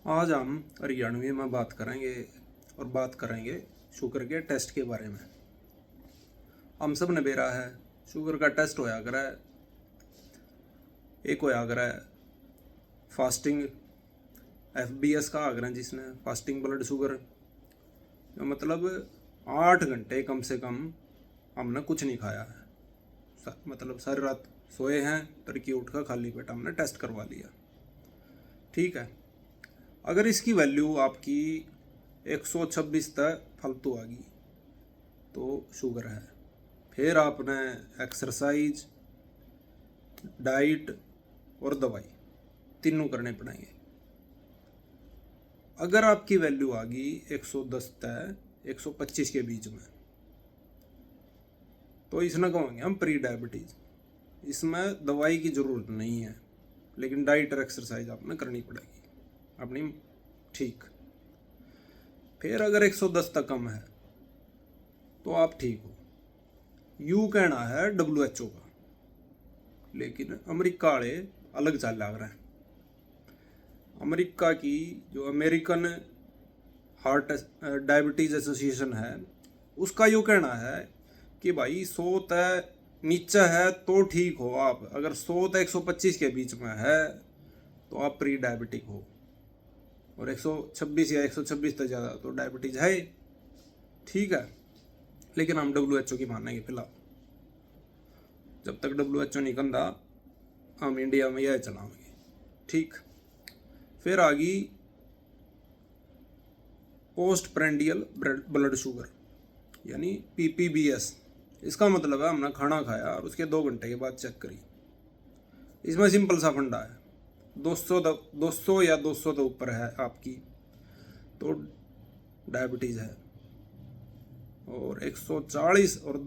आज हम हरियाणवी में बात करेंगे शुगर के टेस्ट के बारे में। हम सब ने बेरा है शुगर का टेस्ट होया करा है। एक होया करा है फास्टिंग FBS का आगरा है, जिसने फास्टिंग ब्लड शुगर, मतलब 8 घंटे कम से कम हमने कुछ नहीं खाया है, मतलब सारी रात सोए हैं, तड़के उठ कर खाली पेट हमने टेस्ट करवा लिया। ठीक है, अगर इसकी वैल्यू आपकी 126 तक फालतू आ गई तो शुगर है। फिर आपने एक्सरसाइज, डाइट और दवाई तीनों करने पड़ेंगे। अगर आपकी वैल्यू आ गई 110 तक 125 के बीच में, तो इसमें कहेंगे हम प्री डायबिटीज। इसमें दवाई की ज़रूरत नहीं है, लेकिन डाइट और एक्सरसाइज आपने करनी पड़ेगी अपनी। ठीक, फिर अगर 110 तक कम है तो आप ठीक हो। यू कहना है WHO का, लेकिन अमेरिका वाले अलग चाल लग रहे हैं। अमेरिका की जो अमेरिकन हार्ट डायबिटीज एसोसिएशन है, उसका यूँ कहना है कि भाई 100 तक नीचे है तो ठीक हो आप, अगर 100 तक 125 के बीच में है तो आप प्री डायबिटिक हो, और 126 या 126 तक ज़्यादा तो डायबिटीज है। ठीक है, लेकिन हम WHO की मानेंगे फिलहाल। जब तक WHO नहीं कहता हम इंडिया में यह चलाएंगे। ठीक, फिर आ गई पोस्ट प्रेंडियल ब्लड शुगर यानी PPBS। इसका मतलब है हमने खाना खाया और उसके 2 घंटे के बाद चेक करी। इसमें सिंपल सा फंडा है, 200 या 200 तो ऊपर है आपकी तो डायबिटीज़ है, और 140 और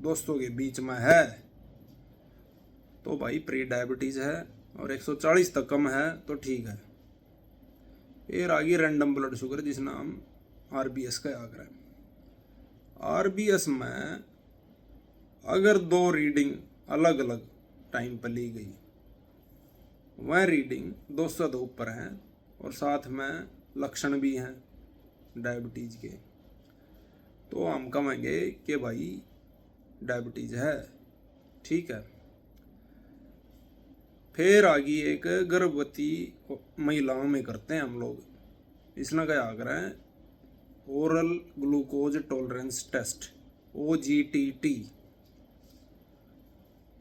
200 के बीच में है तो भाई प्री डायबिटीज़ है, और 140 तक कम है तो ठीक है। फिर आ गई रैंडम ब्लड शुगर, जिसका नाम RBS का आगरा है। RBS में अगर 2 रीडिंग अलग अलग टाइम पर ली गई, वह रीडिंग 200 तो ऊपर है और साथ में लक्षण भी हैं डायबिटीज़ के, तो हम कहेंगे कि भाई डायबिटीज़ है। ठीक है, फिर आ गई एक गर्भवती महिलाओं में करते हैं हम लोग, इसमें क्या आग्रह है oral glucose tolerance test OGTT।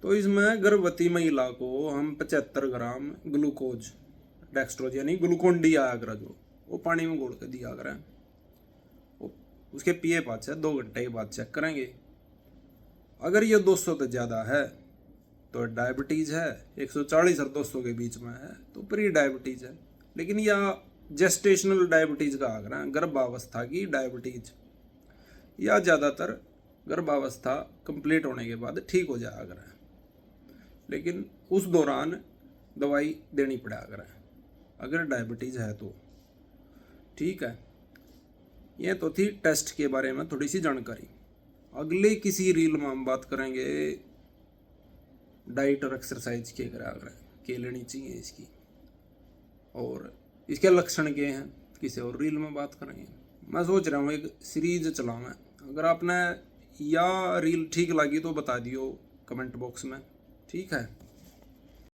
तो इसमें गर्भवती महिला को हम 75 ग्राम ग्लूकोज डेक्सट्रोज यानी ग्लूकोन डी आया जो वो पानी में घोल कर दिया करें, उसके पिए बाद से 2 घंटे के बाद चेक करेंगे। अगर ये 200 तो ज़्यादा है तो डायबिटीज़ है, 140 और 200 के बीच में है तो प्री डायबिटीज़ है। लेकिन यह जेस्टेशनल डायबिटीज़ का आग्रह है, गर्भावस्था की डायबिटीज़, या ज़्यादातर गर्भावस्था कंप्लीट होने के बाद ठीक हो जाया आग्रह है, लेकिन उस दौरान दवाई देनी पड़ा आग्रह है अगर डायबिटीज़ है तो। ठीक है, ये तो थी टेस्ट के बारे में थोड़ी सी जानकारी। अगले किसी रील में हम बात करेंगे डाइट और एक्सरसाइज के के लेनी चाहिए इसकी, और इसके लक्षण के हैं किसी और रील में बात करेंगे। मैं सोच रहा हूँ एक सीरीज चलाऊँ। अगर आपने या रील ठीक लगी तो बता दियो कमेंट बॉक्स में। ठीक है।